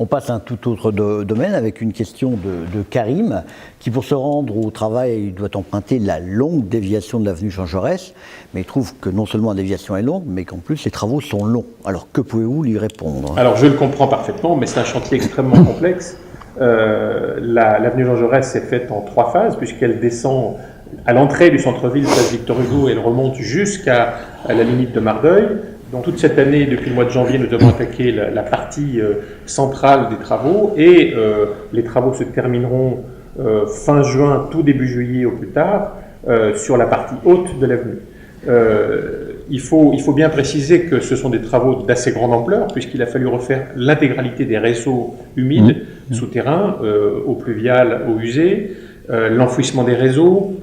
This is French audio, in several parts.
On passe à un tout autre domaine avec une question de Karim, qui pour se rendre au travail doit emprunter la longue déviation de l'avenue Jean Jaurès, mais il trouve que non seulement la déviation est longue, mais qu'en plus les travaux sont longs. Alors que pouvez-vous lui répondre? Alors je le comprends parfaitement, mais c'est un chantier extrêmement complexe. L'avenue Jean Jaurès est faite en 3 phases, puisqu'elle descend à l'entrée du centre-ville, place Victor Hugo, et elle remonte jusqu'à la limite de Mardeuil. Donc toute cette année, depuis le mois de janvier, nous avons attaqué la partie centrale des travaux, et les travaux se termineront fin juin, tout début juillet au plus tard, sur la partie haute de l'avenue. Il faut bien préciser que ce sont des travaux d'assez grande ampleur, puisqu'il a fallu refaire l'intégralité des réseaux humides souterrains, eau pluviale, eau usée, l'enfouissement des réseaux,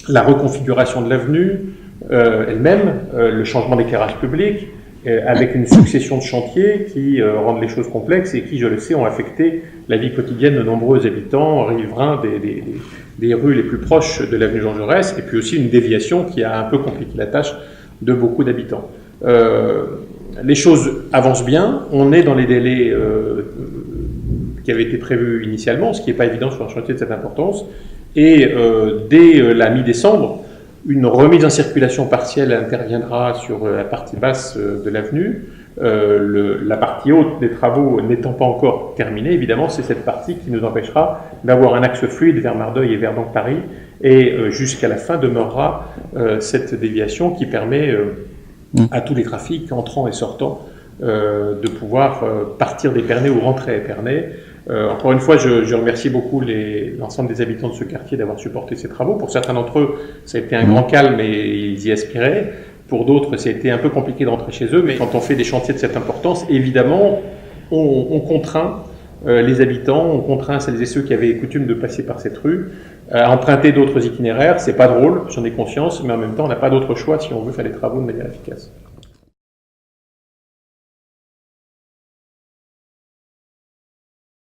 la reconfiguration de l'avenue elle-même, le changement d'éclairage public, avec une succession de chantiers qui rendent les choses complexes et qui, je le sais, ont affecté la vie quotidienne de nombreux habitants riverains des rues les plus proches de l'avenue Jean Jaurès, et puis aussi une déviation qui a un peu compliqué la tâche de beaucoup d'habitants. Les choses avancent bien, on est dans les délais qui avaient été prévus initialement, ce qui n'est pas évident sur un chantier de cette importance, et dès la mi-décembre, une remise en circulation partielle interviendra sur la partie basse de l'avenue. La partie haute des travaux n'étant pas encore terminée, évidemment, c'est cette partie qui nous empêchera d'avoir un axe fluide vers Mardeuil et vers donc Paris, et jusqu'à la fin demeurera cette déviation qui permet à tous les trafics entrants et sortants de pouvoir partir d'Épernay ou rentrer à Épernay. Encore une fois, je remercie beaucoup l'ensemble des habitants de ce quartier d'avoir supporté ces travaux. Pour certains d'entre eux, ça a été un grand calme et ils y aspiraient. Pour d'autres, ça a été un peu compliqué de rentrer chez eux. Mais quand on fait des chantiers de cette importance, évidemment, on contraint les habitants, on contraint celles et ceux qui avaient coutume de passer par cette rue à emprunter d'autres itinéraires. C'est pas drôle, j'en ai conscience, mais en même temps, on n'a pas d'autre choix si on veut faire les travaux de manière efficace.